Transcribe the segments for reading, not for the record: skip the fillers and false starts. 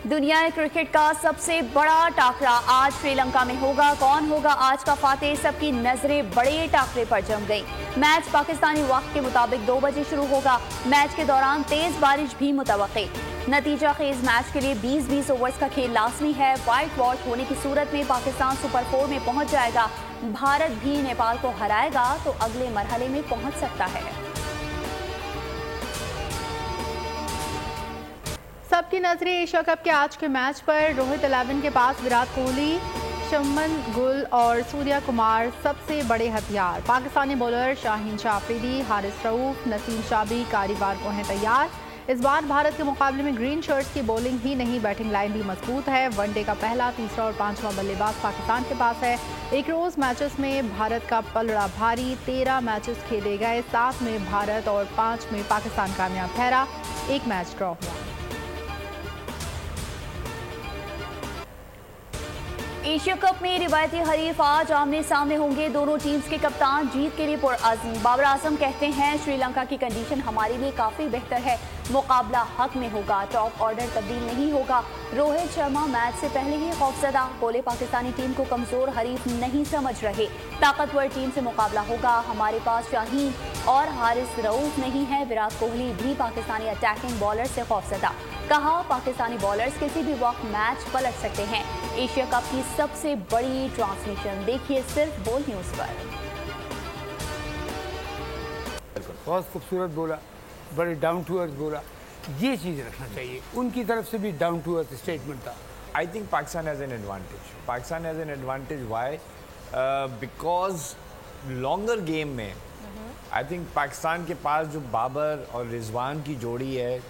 दुनिया क्रिकेट का सबसे बड़ा टाकरा आज श्रीलंका में होगा। कौन होगा आज का फातेह? सबकी नजरें बड़े टाकरे पर जम गई। मैच पाकिस्तानी वक्त के मुताबिक 2 बजे शुरू होगा। मैच के दौरान तेज बारिश भी मुतवक्के। नतीजा खेज मैच के लिए 20-20 ओवर्स का खेल लाजमी है। व्हाइट वॉश होने की सूरत में पाकिस्तान सुपर 4 में पहुंच जाएगा। भारत भी नेपाल को हराएगा तो अगले मरहले में पहुंच सकता है। सबकी नजरें एशिया कप के आज के मैच पर। रोहित 11 के पास विराट कोहली, शुभमन गिल और सूर्या कुमार सबसे बड़े हथियार। पाकिस्तानी बॉलर शाहीन शाह अफरीदी, हारिस रऊफ, नसीम शाह भी कारीबार को हैं तैयार। इस बार भारत के मुकाबले में ग्रीन शर्ट्स की बॉलिंग ही नहीं, बैटिंग लाइन भी मजबूत है। वनडे का पहला, तीसरा और पांचवां बल्लेबाज पाकिस्तान के पास है। एक रोज मैचेस में भारत का पलड़ा भारी। 13 मैचेस खेले गए, 7 में भारत और 5 में पाकिस्तान कामयाब ठहरा। एक मैच ड्रॉ हुआ। एशिया कप में रिवायती हरीफ आज आमने सामने होंगे। दोनों टीम्स के कप्तान जीत के लिए पुरअज़्म। बाबर आजम कहते हैं श्रीलंका की कंडीशन हमारे लिए काफी बेहतर है, मुकाबला हक में होगा, टॉप ऑर्डर तब्दील नहीं होगा। रोहित शर्मा मैच से पहले ही खौफजदा, बोले पाकिस्तानी टीम को कमजोर हरीफ नहीं समझ रहे, ताकतवर टीम से मुकाबला होगा। हमारे पास शाहीन और हारिस रऊफ नहीं है। विराट कोहली भी पाकिस्तानी अटैकिंग बॉलर से खौफजदा, कहा पाकिस्तानी बॉलर्स किसी भी वक्त मैच पलट सकते हैं। एशिया कप की सबसे बड़ी ट्रांसमिशन देखिए सिर्फ बोल न्यूज पर। बहुत खूबसूरत बोला, बड़े डाउन टू अर्थ बोला। ये चीज़ रखना चाहिए, उनकी तरफ से भी डाउन टू अर्थ स्टेटमेंट था। I think Pakistan has an advantage. Pakistan has an advantage why? Because longer game में आई थिंक पाकिस्तान के पास जो बाबर और रिजवान की जोड़ी है।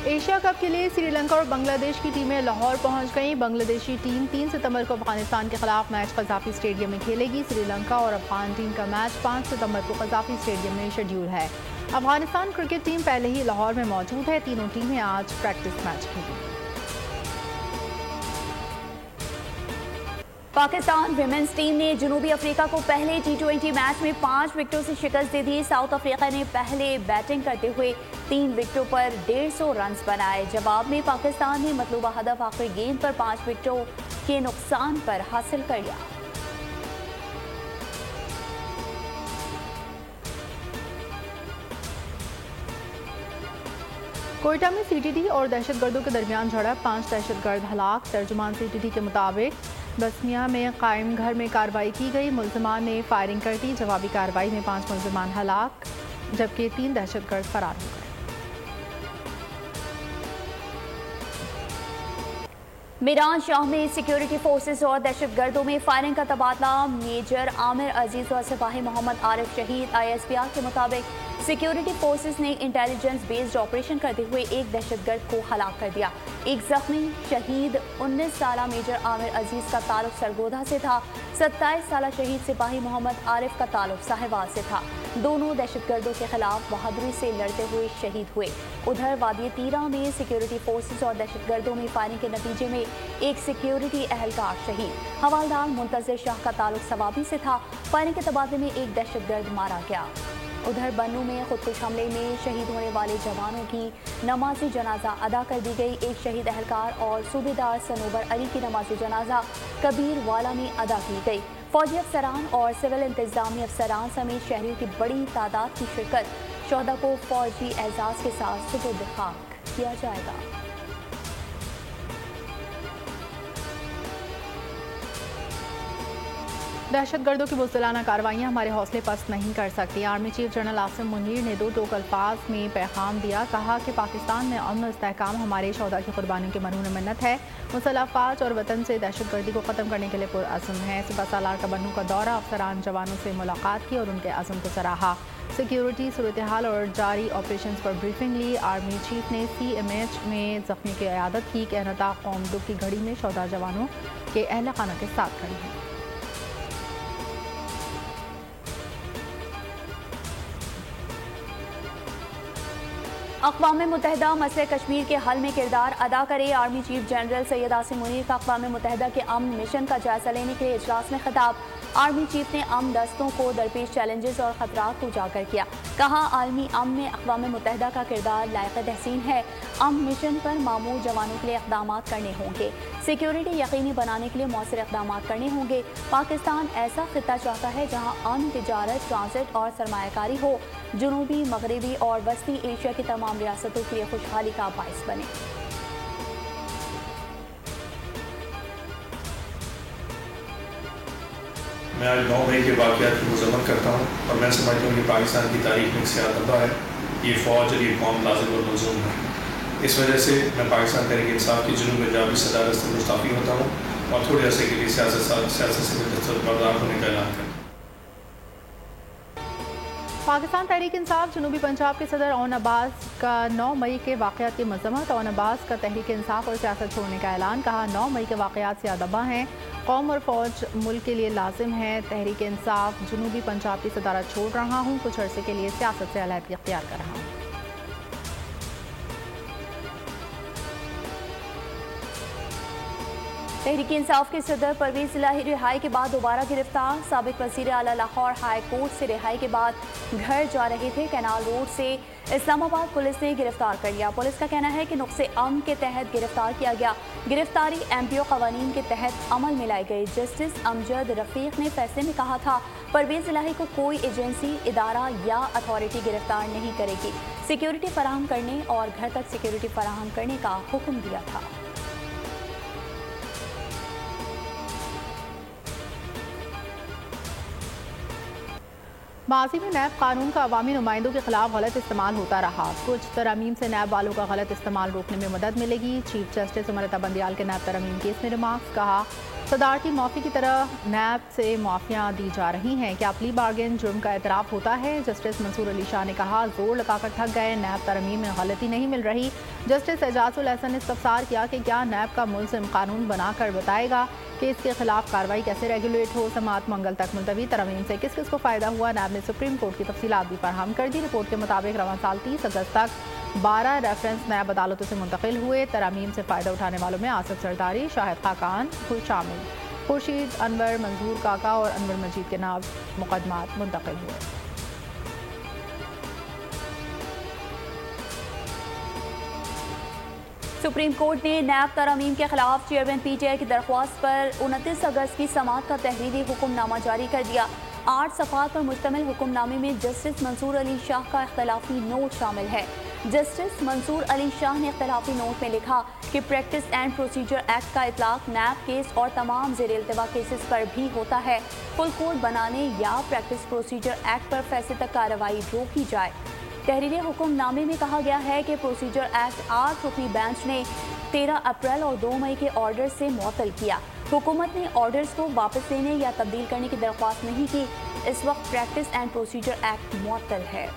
एशिया कप के लिए श्रीलंका और बांग्लादेश की टीमें लाहौर पहुंच गईं। बांग्लादेशी टीम 3 सितंबर को अफगानिस्तान के खिलाफ मैच कज़ाफी स्टेडियम में खेलेगी। श्रीलंका और अफगान टीम का मैच 5 सितंबर को कज़ाफी स्टेडियम में शेड्यूल है। अफगानिस्तान क्रिकेट टीम पहले ही लाहौर में मौजूद है। तीनों टीमें आज प्रैक्टिस मैच खेलेंगी। पाकिस्तान विमेंस टीम ने जनूबी अफ्रीका को पहले T20 मैच में 5 विकेटों से शिकस्त दे दी। साउथ अफ्रीका ने पहले बैटिंग करते हुए 3 विकेटों पर 150 रन बनाए। जवाब में पाकिस्तान ने मतलूबा हदफ आखिरी गेंद पर 5 विकेटों के नुकसान पर हासिल कर लिया। कोयटा में CTT और दहशतगर्दों के दरमियान झड़प, 5 दहशतगर्द हलाक। तर्जुमान CTT के मुताबिक बसनिया में कायम घर में कार्रवाई की गई। मुल्जिमान ने फायरिंग कर दी। जवाबी कार्रवाई में 5 मुल्जिमान हलाक जबकि 3 दहशतगर्द फरार हो गए। मीरान शाह में सिक्योरिटी फोर्सेस और दहशतगर्दों में फायरिंग का तबादला। मेजर आमिर अजीज और सिपाही मोहम्मद आरिफ शहीद। ISPR के मुताबिक सिक्योरिटी फोर्सेस ने इंटेलिजेंस बेस्ड ऑपरेशन करते हुए एक दहशतगर्द को हलाक कर दिया। एक जख्मी शहीद 19 साला मेजर आमिर अजीज का ताल्लुक सरगोधा से था। 27 साला शहीद सिपाही मोहम्मद आरिफ का ताल्लुक साहिवाल से था। दोनों दहशतगर्दों के खिलाफ बहादुरी से लड़ते हुए शहीद हुए। उधर वादी तीरा में सिक्योरिटी फोर्सेस और दहशतगर्दों में फायरिंग के नतीजे में एक सिक्योरिटी एहलकार शहीद। हवालदार मुंतजिर शाह का ताल्लुक सवाबी से था। फायरिंग के तबादले में एक दहशतगर्द मारा गया। उधर बन्नू में खुदकुश हमले में शहीद होने वाले जवानों की नमाजी जनाजा अदा कर दी गई। एक शहीद एहलकार और सूबेदार सनोबर अली की नमाजी जनाजा कबीर वाला में अदा की गई। फौजी अफसरान और सिविल इंतजामी अफसरान समेत शहरियों की बड़ी तादाद की शिरकत। शोहदा को फौजी एजाज के साथ सुपुर्द खाक किया जाएगा। दहशतगर्दों की बुज़दिलाना कार्रवाइयाँ हमारे हौसले पस्त नहीं कर सकती। Army chief general Asim Munir ने 2 टोक अल्फाज में पैगाम दिया। कहा कि पाकिस्तान में अमन और इस्तेहकाम हमारे शोहदा की कुर्बानियों के मरहून मिन्नत है। मुसल्लह अफवाज और वतन से दहशतगर्दी को ख़त्म करने के लिए पुरअज़्म है। सिपह सालार का बन्नू का दौरा, अफसरान जवानों से मुलाकात की और उनके अज़म को सराहा। सिक्योरिटी सूरत हाल और जारी ऑपरेशन पर ब्रीफिंग ली। आर्मी चीफ ने CMH में जख्मी की इयादत की। कहनता कौम दुख की घड़ी में शोहदा जवानों के अहल खाना के साथ खड़ी है। अक़वाम मुत्तहिदा मसले कश्मीर के हल में किरदार अदा करे। Army chief general Syed Asim Munir का अक़वाम मुत्तहिदा के अमन मिशन का जायजा लेने के लिए इजलास में खिताब। आर्मी चीफ ने अमन दस्तों को दरपेश चैलेंजेस और खतरात को उजागर किया। कहा, आलमी अमन में अक़वाम मुत्तहिदा का किरदार लायक तहसीन है। अमन मिशन पर मामूर जवानों के लिए इक़दाम करने होंगे। सिक्योरिटी यकीनी बनाने के लिए मौसर इक़दाम करने होंगे। पाकिस्तान ऐसा खिता चाहता है जहाँ अमन, तिजारत, ट्रांजिट और सरमायाकारी हो, जनूबी, मगरबी और वस्ती एशिया की तमाम रियासतों के लिए खुशहाली का बाइस बने। मैं आज 9 मई के वाक़यात की मज़म्मत करता हूँ और मैं समझता हूँ कि पाकिस्तान की तारीख में एक स्याह धब्बा है। ये फ़ौज और ये कौम लाज़िम और मलज़ूम है। इस वजह से मैं पाकिस्तान तहरीक इंसाफ की जुनूब पंजाबी सदारत से मुस्तफ़ी होता हूँ और थोड़े अरसे के लिए सियासत से दस्तबरदार होने का ऐलान करता हूँ। पाकिस्तान तहरीक इंसाफ जुनूबी पंजाब के सदर ओन अब्बास का 9 मई के वाक़यात की मज़म्मत। ओन अब्बास का तहरीक इंसाफ और सियासत छोड़ने का ऐलान। कहा, 9 मई के वाक़यात स्याह धब्बा हैं। कौम और फ़ौज मुल्क के लिए लाजिम है। तहरीक इंसाफ जुनूबी पंजाब की सदारत छोड़ रहा हूँ। कुछ अरसे के लिए सियासत से अलहदगी इख्तियार कर रहा हूँ। तहरीक इंसाफ के सदर परवेज़ इलाही रिहाई के बाद दोबारा गिरफ्तार। साबिक वज़ीर आला लाहौर हाई कोर्ट से रिहाई के बाद घर जा रहे थे। कैनाल रोड से इस्लामाबाद पुलिस ने गिरफ्तार कर लिया। पुलिस का कहना है कि नुक्से अमन के तहत गिरफ्तार किया गया। गिरफ्तारी MPO कवानीन के तहत अमल में लाई गई। जस्टिस अमजद रफ़ीक ने फैसले में कहा था, परवेज़ इलाही को कोई एजेंसी, इदारा या अथॉरिटी गिरफ्तार नहीं करेगी। सिक्योरिटी फराहम करने और घर तक सिक्योरिटी फराहम करने का हुक्म दिया था। माजी में नैब कानून का अवामी नुमाइंदों के खिलाफ गलत इस्तेमाल होता रहा। कुछ तरमीम से नैब वालों का गलत इस्तेमाल रोकने में मदद मिलेगी। चीफ जस्टिस अमृता बंदियाल के नैब तरमीम केस में रिमार्क्स। कहा, सदारती मुआफ़ी की तरह नैब से मुआफ़ियाँ दी जा रही हैं। क्या प्ली बार्गेन जुर्म का एतराफ़ होता है? जस्टिस मंसूर अली शाह ने कहा, जोर लगाकर थक गए, नैब तरमीम में गलती नहीं मिल रही। जस्टिस एजाजुल हसन ने इस्तफसार किया कि क्या नैब का मुल्ज़िम कानून बनाकर बताएगा कि इसके खिलाफ कार्रवाई कैसे रेगुलेट हो। समात मंगल तक मुलतवी। तरमीम से किस किस को फ़ायदा हुआ, नैब ने सुप्रीम कोर्ट की तफसीलात भी फराहम कर दी। रिपोर्ट के मुताबिक रवां साल 30 अगस्त तक 12 रेफरेंस नैब अदालतों से मुंतकिल हुए। तरमीम से फ़ायदा उठाने वालों में आसिफ सरदारी, शाहिद खाकान शामिल। खुर्शीद, अनवर, मंजूर काका और अनवर मजीद के नाम मुकदमात मुंतकिल हुए। सुप्रीम कोर्ट ने नैब तरमीम के खिलाफ चेयरमैन PTI की दरख्वास्त पर 29 अगस्त की समाअत का तहरीरी हुक्मनामा जारी कर दिया। 8 सफ़ात पर मुश्तमिल हुक्मनामे में जस्टिस मंसूर अली शाह का इख्तलाफी नोट शामिल है। जस्टिस मंसूर अली शाह ने इख्तलाफी नोट में लिखा कि प्रैक्टिस एंड प्रोसीजर एक्ट का इतलाक नैब केस और तमाम ज़ेर इल्तवा केसेस पर भी होता है। फुल कोड बनाने या प्रैक्टिस प्रोसीजर एक्ट पर फैसले तक कार्रवाई रोकी जाए। तहरीरी हुक्मनामे में कहा गया है कि प्रोसीजर एक्ट 8 रुकनी बेंच ने 13 अप्रैल और 2 मई के ऑर्डर से मुअत्तल किया। हुकूमत ने ऑर्डर्स को वापस लेने या तब्दील करने की दरख्वास्त नहीं की। इस वक्त प्रैक्टिस एंड प्रोसीजर एक्ट मुअत्तल है।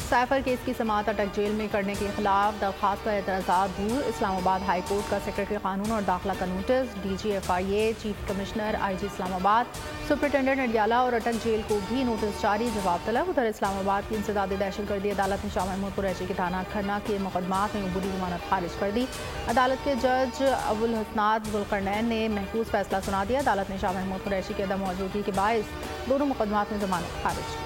साइफर केस की समाअत अटक जेल में करने के खिलाफ दरख्वास्त पर एतराज़ात दूर। इस्लामाबाद हाई कोर्ट का सेक्रेटरी कानून और दाखिला का notice. DG FIA, chief commissioner IG Islamabad, superintendent Adiala और अटक जेल को भी नोटिस जारी, जवाब तलब। उधर इस्लामाबाद की इंसदादी दहशतगर्दी अदालत ने शाह महमूद कुरैशी के थाना खन्ना के मुकदमात में अबूरी जमानत खारिज कर दी। अदालत के जज अबुल हसनात जुल्करनैन ने महफूज फैसला सुना दिया। अदालत ने शाह महमूद कुरैशी की अदम मौजूदगी के बायस दोनों मुकदमात में जमानत खारिज की।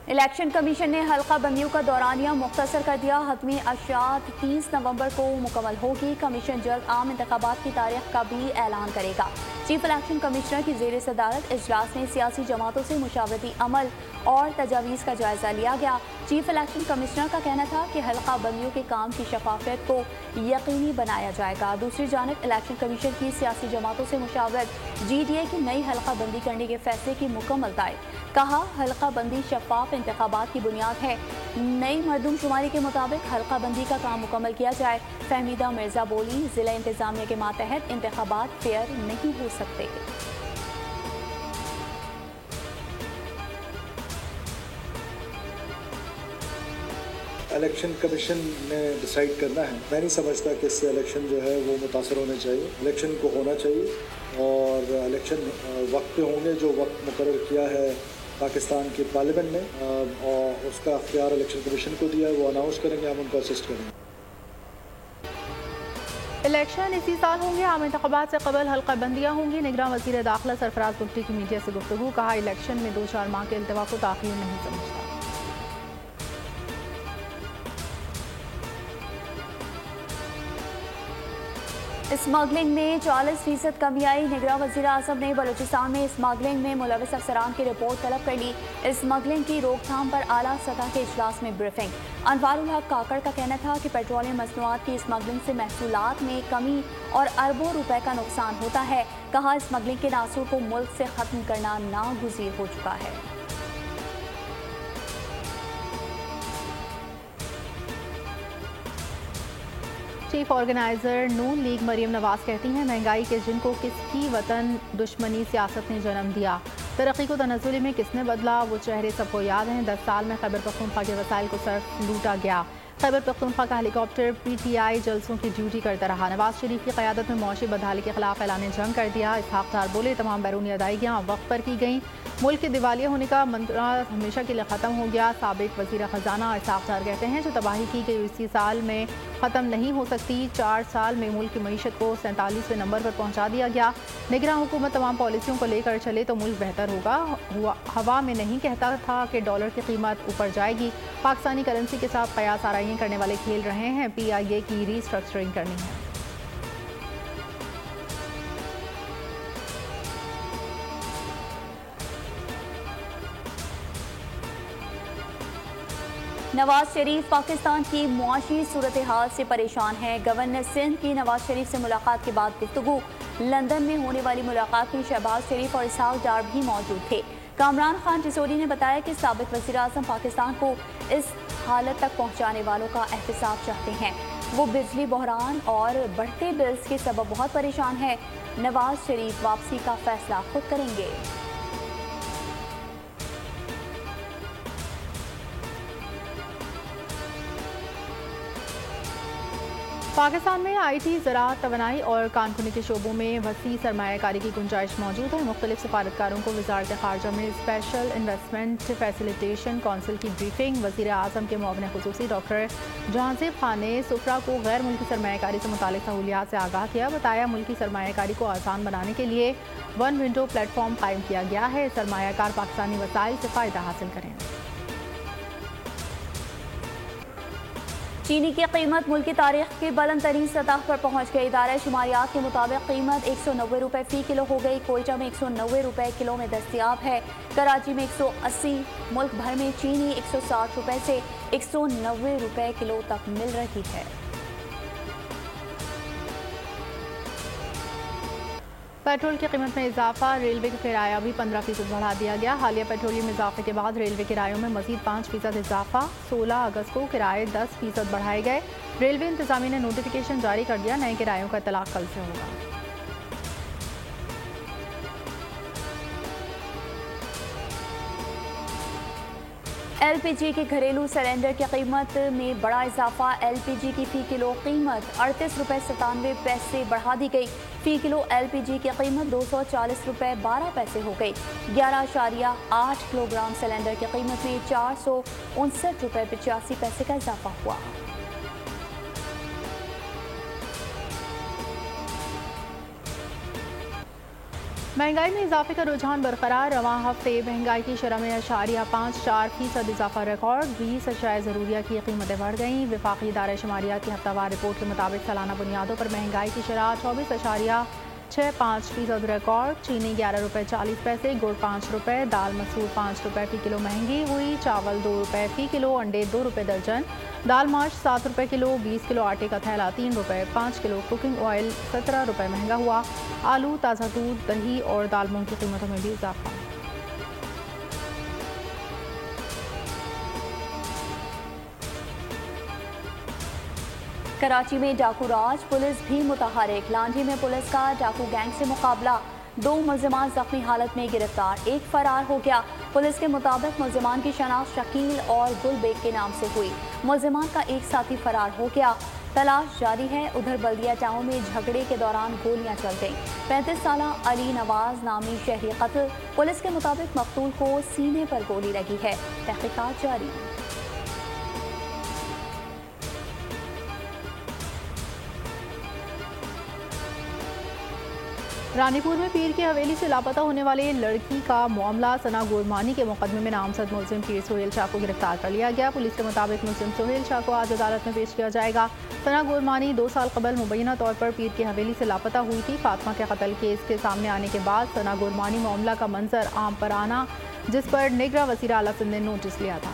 इलेक्शन कमीशन ने हल्का बंदियों का दौरानिया मुख्तसर कर दिया। हतमी अशात 30 नवंबर को मुकम्मल होगी। कमीशन जल्द आम इंतखाबात की तारीख का भी ऐलान करेगा। चीफ इलेक्शन कमिश्नर की ज़ेर सदारत इजलास में सियासी जमातों से मुशावरती अमल और तजावीज़ का जायजा लिया गया। चीफ इलेक्शन कमिश्नर का कहना था कि हल्का बंदियों के काम की शफाफियत को यकीनी बनाया जाएगा। दूसरी जानब इलेक्शन कमीशन की सियासी जमातों से मुशावरत GDA की नई हल्का बंदी करने के फैसले की मुकम्मल तायद। कहा, हल्का बंदी शफाफ इंतखाबात की बुनियाद है। नई मरदमशुमारी के मुताबिक हल्का बंदी का काम मुकम्मल किया जाए। फहमीदा मिर्जा बोली, जिला इंतजामिया के मातहत इंतखाबात फेयर नहीं हो सकते। इलेक्शन कमीशन ने डिसाइड करना है। मैं नहीं समझता कि इससे इलेक्शन जो है वो मुतासर होने चाहिए। इलेक्शन को होना चाहिए और इलेक्शन वक्त पे होंगे, जो वक्त मुकर्रर किया है पाकिस्तान की पार्लियामेंट ने और उसका अख्तियार इलेक्शन कमीशन को दिया है, वो अनाउंस करेंगे, हम उनको असिस्ट करेंगे। इलेक्शन इसी साल होंगे, आम इंतखाबात से कबल हल्का बंदियाँ होंगी। निगरान वज़ीर दाखिला सरफराज बुट्टी की मीडिया से गुफ्तगू, कहा इलेक्शन में 2-4 माह के इल्तवा को ताख़ीर नहीं समझता। स्मगलिंग में 40% कमी आई। निगरान वज़ीर आज़म ने बलूचिस्तान में स्मगलिंग में मुलविस अफसरान की रिपोर्ट तलब कर ली। स्मगलिंग की रोकथाम पर आला सतह के इजलास में ब्रीफिंग। अनवारुल हक काकड़ का कहना था कि पेट्रोलियम मसनूआत की स्मगलिंग से महसूलात में कमी और अरबों रुपए का नुकसान होता है। कहा स्मगलिंग के नासूर को मुल्क से ख़त्म करना नागुज़ीर हो चुका है। चीफ ऑर्गेनाइजर नून लीग मरियम नवाज कहती हैं, महंगाई के जिनको किसकी वतन दुश्मनी सियासत ने जन्म दिया, तरक्की को तनज़्ज़ुली में किसने बदला, वो चेहरे सबको याद हैं। 10 साल में खैबर पख्तूनख्वा के वसाइल को सर्फ लूटा गया। खैबर पख्तूनख्वा का हेलीकॉप्टर PTI जलसों की ड्यूटी करता रहा। नवाज शरीफ की क़यादत में मौशी बदहाली के खिलाफ ऐलान जंग कर दिया। इसहाक़ डार बोले, तमाम बैरूनी अदायगियाँ वक्त पर की गई। मुल्क के दिवालिया होने का मंत्रा हमेशा के लिए ख़त्म हो गया। साबिक वज़ीर ख़जाना इसहाक़ डार कहते हैं, जो तबाही की गई इसी साल में ख़त्म नहीं हो सकती। 4 साल में मुल्क की मईशत को 47वें नंबर पर पहुँचा दिया गया। निगरान हुकूमत तमाम पॉलिसियों को लेकर चले तो मुल्क बेहतर होगा। हवा में नहीं कहता था कि डॉलर की कीमत ऊपर जाएगी। पाकिस्तानी करेंसी के साथ कयास आराइयाँ करने वाले खेल रहे हैं। PIA की रीस्ट्रक्चरिंग करनी है। नवाज शरीफ पाकिस्तान की मुआशी सूरत हाल से परेशान हैं। गवर्नर सिंध की नवाज शरीफ से मुलाकात के बाद गुफ्तगू। लंदन में होने वाली मुलाकात में शहबाज शरीफ और इसहाक़ डार भी मौजूद थे। कामरान खान टिसोरी ने बताया कि साबिक वज़ीर आज़म पाकिस्तान को इस हालत तक पहुँचाने वालों का एहतसाब चाहते हैं। वो बिजली बहरान और बढ़ते बिल्स के सबब बहुत परेशान है। नवाज शरीफ वापसी का फैसला खुद करेंगे। पाकिस्तान में IT, ज़राअत, तवानाई और कानकुनी के शोबों में वसी सरमायाकारी की गुंजाइश मौजूद है। मुख्तलिफ सफारतकारों को वज़ारत ख़ारजा में स्पेशल इन्वेस्टमेंट फैसिलिटेशन कौंसिल की ब्रीफिंग। वज़ीर आज़म के मुआविन ख़ुसूसी डॉक्टर जहांज़ेब खान ने सुफरा को गैर मुल्की सरमायाकारी से मुतालिक सहूलियात से आगाह किया। बताया, मुल्की सरमायाकारी को आसान बनाने के लिए वन विंडो प्लेटफॉर्म कायम किया गया है। सरमायाकार पाकिस्तानी वसाइल से फ़ायदा हासिल करें। चीनी की कीमत मुल्क की तारीख की बुलंद तरीन सतह पर पहुँच गई। इदारा शुमारियात के मुताबिक कीमत 190 रुपये फ़ी किलो हो गई। कोयटा में 190 रुपये किलो में दस्तियाब है। कराची में 180। मुल्क भर में चीनी 160 रुपये से 190 रुपये किलो तक मिल रही है। पेट्रोल की कीमत में इजाफा। रेलवे का किराया भी 15% बढ़ा दिया गया। हालिया पेट्रोलियम इजाफे के बाद रेलवे किरायों में मजीद 5% इजाफा। 16 अगस्त को किराए 10% बढ़ाए गए। रेलवे इंतजामिया ने नोटिफिकेशन जारी कर दिया। नए किरायों का इतलाक कल से होगा। LPG के घरेलू सिलेंडर की कीमत में बड़ा इजाफा। LPG की फ़ी किलो कीमत 38 रुपये 97 पैसे बढ़ा दी गई। फ़ी किलो LPG की कीमत 240 रुपये 12 पैसे हो गई। 11.8 किलोग्राम सिलेंडर की कीमत में 459 रुपये 85 पैसे का इजाफा हुआ। महंगाई में इजाफे का रुझान बरकरार। रवां हफ्ते महंगाई की शरह में 0.54% इजाफा रिकॉर्ड। 20 अशियाए ज़रूरिया की कीमतें बढ़ गईं। वफाकी इदारा शुमारियात की हफ्तावार रिपोर्ट के मुताबिक सालाना बुनियादों पर महंगाई की शरह 24.65% रिकॉर्ड। चीनी 11 रुपये 40 पैसे, गुड़ 5 रुपये, दाल मसूर 5 रुपये फ़ी किलो महंगी हुई। चावल 2 रुपये फ़ी किलो, अंडे 2 रुपये दर्जन, दाल माश 7 रुपये किलो, 20 किलो आटे का थैला 3 रुपये, 5 किलो कुकिंग ऑयल 17 रुपये महंगा हुआ। आलू, ताज़ा दूध, दही और दाल मूंग की कीमतों में भी इजाफा। कराची में डाकू राज, पुलिस भी मुतहरिक। लांझी में पुलिस का डाकू गैंग से मुकाबला। 2 मुल्ज़िमान जख्मी हालत में गिरफ्तार, एक फरार हो गया। पुलिस के मुताबिक मुल्ज़िमान की शनाख्त शकील और गुलबेग के नाम से हुई। मुल्ज़िमान का एक साथी फरार हो गया। तलाश जारी है। उधर बल्दिया टाउन में झगड़े के दौरान गोलियां चल गईं। 35 साल अली नवाज नामी शहरी कत्ल। पुलिस के मुताबिक मकतूल को सीने पर गोली लगी है। तहकीकात जारी। रानीपुर में पीर की हवेली से लापता होने वाले लड़की का मामला सना गोरमानी के मुकदमे में नामजद मुलजिम पीर सोहेल शाह को गिरफ्तार कर लिया गया। पुलिस के मुताबिक मुलजिम सोहेल शाह को आज अदालत में पेश किया जाएगा। सना गोरमानी 2 साल कबल मुबैना तौर पर पीर की हवेली से लापता हुई थी। फातिमा के कत्ल केस के सामने आने के बाद सना गोरमानी मामला का मंजर आम पर आना, जिस पर निगरां वज़ीर आला सिंध ने नोटिस लिया था।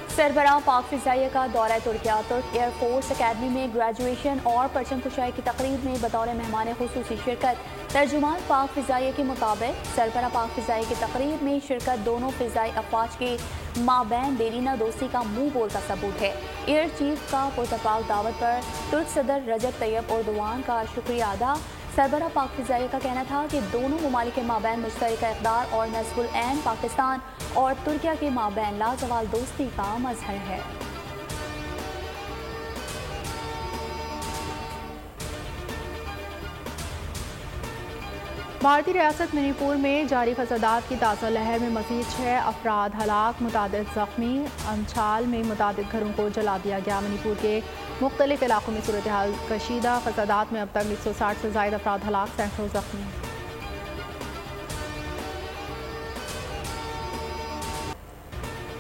सरबराह पाक फ़िज़ाइया का दौरा तुर्किया। तुर्क एयरफोर्स अकेडमी में ग्रेजुएशन और परचम कुशाई की तकरीब में बतौर मेहमान खुसूसी शिरकत। तर्जुमान पाक फ़िज़ाइया के मुताबिक सरबराह पाक फ़िज़ाइया की तकरीब में शिरकत दोनों फ़िज़ाई अफवाज के माबैन देरीना दोस्ती का मुंह बोलता सबूत है। एयर चीफ का पुरतपाक दावत पर तुर्क सदर रजब तैयब एर्दोगान का शुक्रिया अदा। सरबराह पाक फ़िज़ाइया का कहना था कि दोनों ममालिक के माबैन मुश्तरका इक़दार और नस्बुल ऐन पाकिस्तान और तुर्किया के माबैन लाजवाल दोस्ती का मजहर है। भारतीय रियासत मणिपुर में जारी फसादात की ताज़ा लहर में मज़ीद 6 अफराद हलाक, मुतादिद ज़ख्मी। अंचाल में मुतादिद घरों को जला दिया गया। मणिपुर के मुख्तलिफ इलाकों में सूरत हाल कशीदा। फसादात में अब तक 160 से ज़ायद अफराद हलाक, सैकड़ों ज़ख्मी।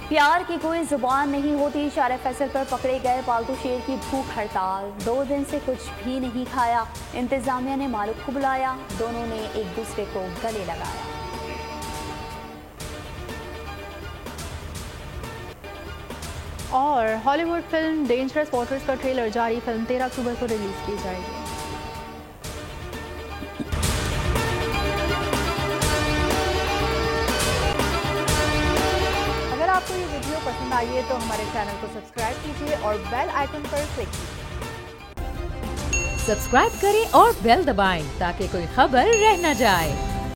प्यार की कोई जुबान नहीं होती। शारे फैसल पर पकड़े गए पालतू शेर की भूख हड़ताल। 2 दिन से कुछ भी नहीं खाया। इंतजामिया ने मालिक को बुलाया। दोनों ने एक दूसरे को गले लगाया। और हॉलीवुड फिल्म डेंजरस वॉटर्स का ट्रेलर जारी। फिल्म 13 अक्टूबर को रिलीज की जाएगी। अगर आपको ये वीडियो पसंद आई है तो हमारे चैनल को सब्सक्राइब कीजिए और बेल आइकन पर क्लिक कीजिए। सब्सक्राइब करें और बेल दबाएं ताकि कोई खबर रह न जाए।